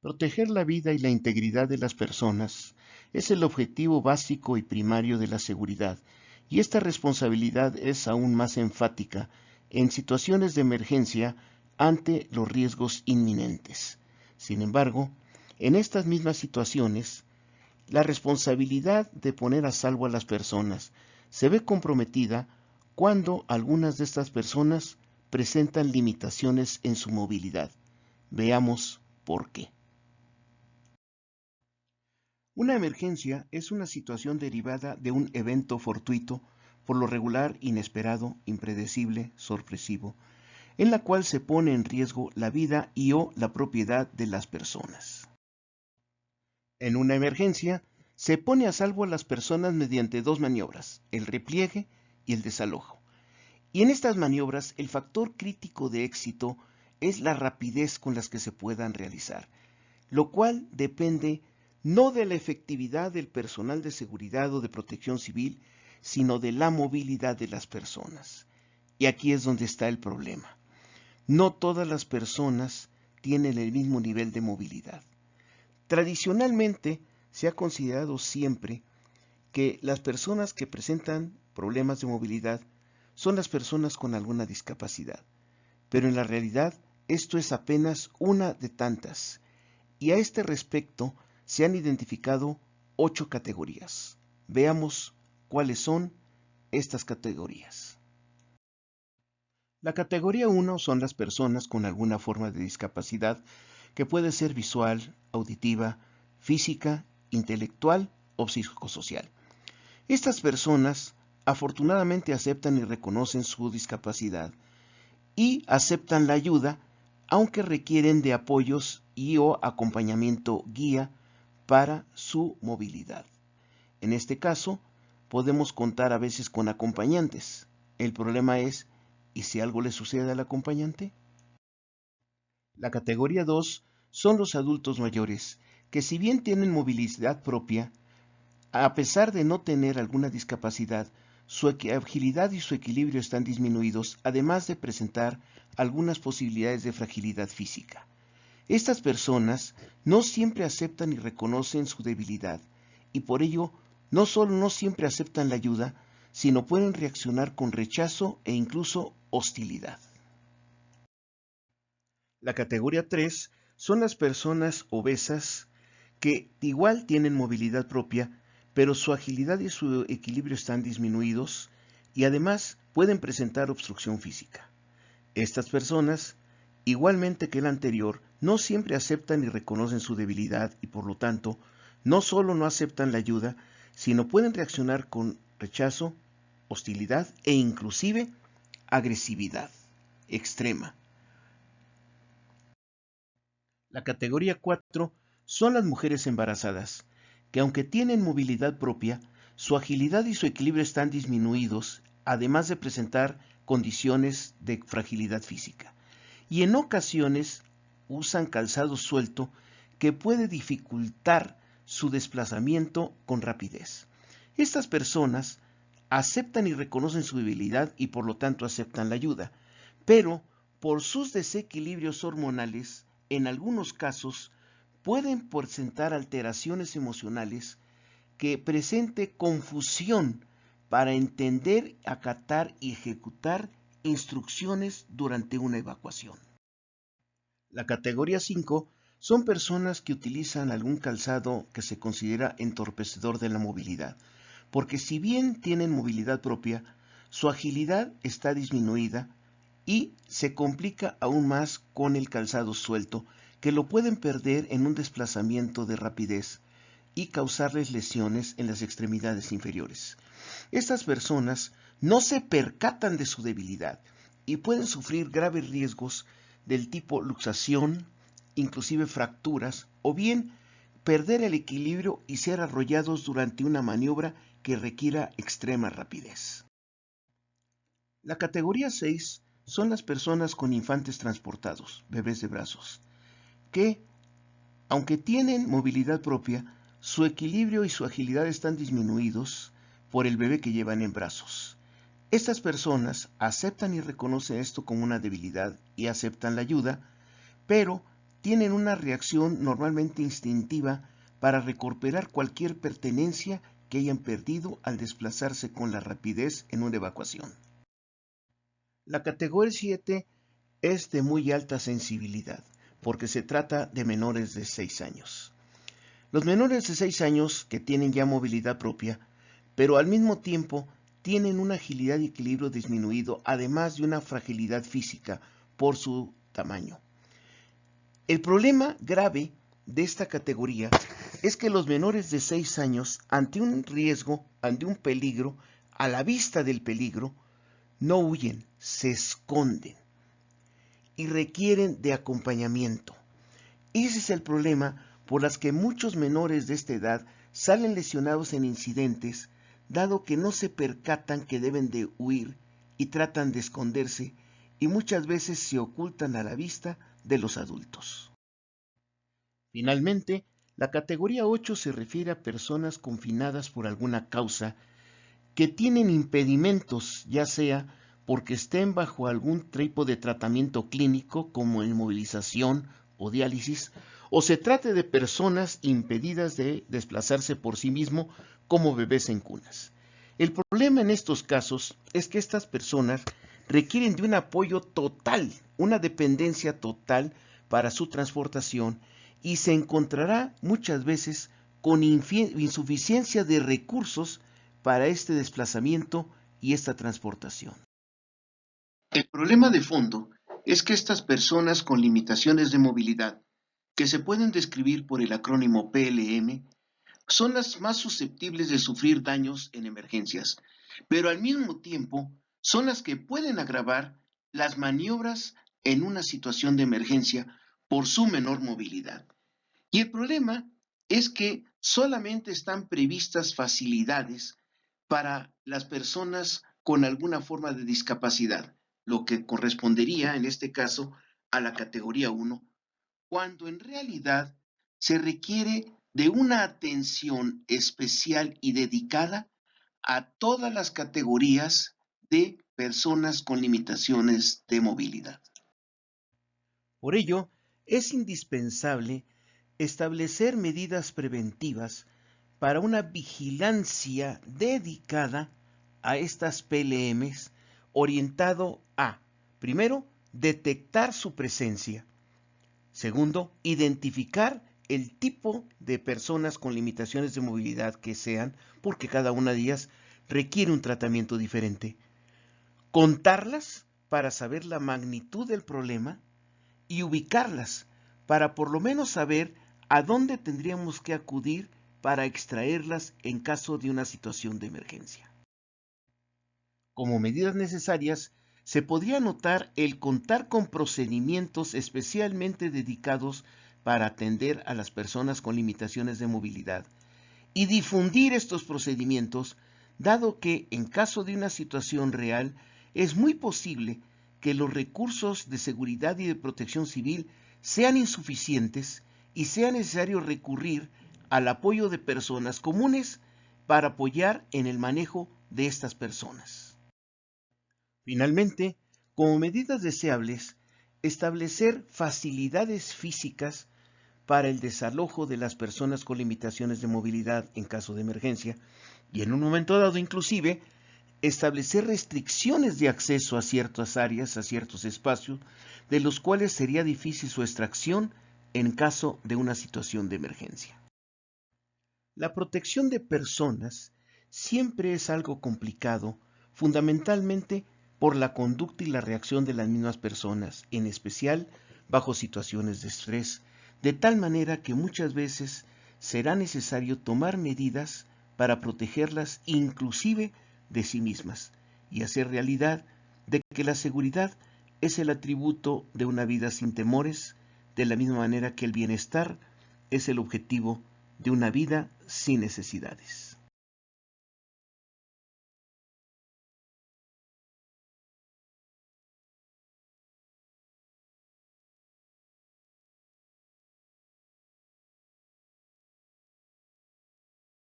Proteger la vida y la integridad de las personas es el objetivo básico y primario de la seguridad, y esta responsabilidad es aún más enfática en situaciones de emergencia ante los riesgos inminentes. Sin embargo, en estas mismas situaciones, la responsabilidad de poner a salvo a las personas se ve comprometida cuando algunas de estas personas presentan limitaciones en su movilidad. Veamos por qué. Una emergencia es una situación derivada de un evento fortuito, por lo regular inesperado, impredecible, sorpresivo, en la cual se pone en riesgo la vida y o la propiedad de las personas. En una emergencia, se pone a salvo a las personas mediante dos maniobras, el repliegue y el desalojo. Y en estas maniobras, el factor crítico de éxito es la rapidez con las que se puedan realizar, lo cual depende no de la efectividad del personal de seguridad o de protección civil, sino de la movilidad de las personas. Y aquí es donde está el problema. No todas las personas tienen el mismo nivel de movilidad. Tradicionalmente se ha considerado siempre que las personas que presentan problemas de movilidad son las personas con alguna discapacidad, pero en la realidad esto es apenas una de tantas, y a este respecto se han identificado 8 categorías. Veamos cuáles son estas categorías. La categoría 1 son las personas con alguna forma de discapacidad que puede ser visual, auditiva, física, intelectual o psicosocial. Estas personas afortunadamente aceptan y reconocen su discapacidad y aceptan la ayuda, aunque requieren de apoyos y o acompañamiento guía para su movilidad. En este caso, podemos contar a veces con acompañantes. El problema es, ¿y si algo le sucede al acompañante? La categoría 2 son los adultos mayores, que si bien tienen movilidad propia, a pesar de no tener alguna discapacidad, su agilidad y su equilibrio están disminuidos, además de presentar algunas posibilidades de fragilidad física. Estas personas no siempre aceptan y reconocen su debilidad, y por ello no solo no siempre aceptan la ayuda, sino pueden reaccionar con rechazo e incluso hostilidad. La categoría 3 son las personas obesas que igual tienen movilidad propia, pero su agilidad y su equilibrio están disminuidos y además pueden presentar obstrucción física. Estas personas, igualmente que el anterior, no siempre aceptan y reconocen su debilidad y por lo tanto no solo no aceptan la ayuda, sino pueden reaccionar con rechazo, hostilidad e inclusive agresividad extrema. La categoría 4 son las mujeres embarazadas, que aunque tienen movilidad propia, su agilidad y su equilibrio están disminuidos, además de presentar condiciones de fragilidad física. Y en ocasiones usan calzado suelto que puede dificultar su desplazamiento con rapidez. Estas personas aceptan y reconocen su debilidad y por lo tanto aceptan la ayuda, pero por sus desequilibrios hormonales, en algunos casos, pueden presentar alteraciones emocionales que presente confusión para entender, acatar y ejecutar instrucciones durante una evacuación. La categoría 5 son personas que utilizan algún calzado que se considera entorpecedor de la movilidad, porque si bien tienen movilidad propia, su agilidad está disminuida y se complica aún más con el calzado suelto, que lo pueden perder en un desplazamiento de rapidez y causarles lesiones en las extremidades inferiores. Estas personas no se percatan de su debilidad y pueden sufrir graves riesgos del tipo luxación, inclusive fracturas, o bien perder el equilibrio y ser arrollados durante una maniobra que requiera extrema rapidez. La categoría 6 son las personas con infantes transportados, bebés de brazos, que, aunque tienen movilidad propia, su equilibrio y su agilidad están disminuidos por el bebé que llevan en brazos. Estas personas aceptan y reconocen esto como una debilidad y aceptan la ayuda, pero tienen una reacción normalmente instintiva para recuperar cualquier pertenencia que hayan perdido al desplazarse con la rapidez en una evacuación. La categoría 7 es de muy alta sensibilidad, porque se trata de menores de 6 años. Los menores de 6 años que tienen ya movilidad propia, pero al mismo tiempo tienen una agilidad y equilibrio disminuido, además de una fragilidad física por su tamaño. El problema grave de esta categoría es que los menores de 6 años, ante un riesgo, ante un peligro, a la vista del peligro, no huyen, se esconden y requieren de acompañamiento. Ese es el problema por las que muchos menores de esta edad salen lesionados en incidentes, dado que no se percatan que deben de huir y tratan de esconderse y muchas veces se ocultan a la vista de los adultos. Finalmente, la categoría 8 se refiere a personas confinadas por alguna causa que tienen impedimentos, ya sea porque estén bajo algún tipo de tratamiento clínico como inmovilización o diálisis, o se trate de personas impedidas de desplazarse por sí mismo como bebés en cunas. El problema en estos casos es que estas personas requieren de un apoyo total, una dependencia total para su transportación y se encontrará muchas veces con insuficiencia de recursos para este desplazamiento y esta transportación. El problema de fondo es que estas personas con limitaciones de movilidad, que se pueden describir por el acrónimo PLM, son las más susceptibles de sufrir daños en emergencias, pero al mismo tiempo son las que pueden agravar las maniobras en una situación de emergencia por su menor movilidad. Y el problema es que solamente están previstas facilidades para las personas con alguna forma de discapacidad, lo que correspondería en este caso a la categoría 1, cuando en realidad se requiere de una atención especial y dedicada a todas las categorías de personas con limitaciones de movilidad. Por ello, es indispensable establecer medidas preventivas para una vigilancia dedicada a estas PLMs orientado a, primero, detectar su presencia. Segundo, identificar el tipo de personas con limitaciones de movilidad que sean, porque cada una de ellas requiere un tratamiento diferente. Contarlas para saber la magnitud del problema y ubicarlas para por lo menos saber a dónde tendríamos que acudir para extraerlas en caso de una situación de emergencia. Como medidas necesarias, se podría notar el contar con procedimientos especialmente dedicados para atender a las personas con limitaciones de movilidad y difundir estos procedimientos, dado que en caso de una situación real es muy posible que los recursos de seguridad y de protección civil sean insuficientes y sea necesario recurrir al apoyo de personas comunes para apoyar en el manejo de estas personas. Finalmente, como medidas deseables, establecer facilidades físicas para el desalojo de las personas con limitaciones de movilidad en caso de emergencia y en un momento dado inclusive establecer restricciones de acceso a ciertas áreas, a ciertos espacios, de los cuales sería difícil su extracción en caso de una situación de emergencia. La protección de personas siempre es algo complicado, fundamentalmente por la conducta y la reacción de las mismas personas, en especial bajo situaciones de estrés, de tal manera que muchas veces será necesario tomar medidas para protegerlas inclusive de sí mismas y hacer realidad de que la seguridad es el atributo de una vida sin temores, de la misma manera que el bienestar es el objetivo de una vida sin necesidades.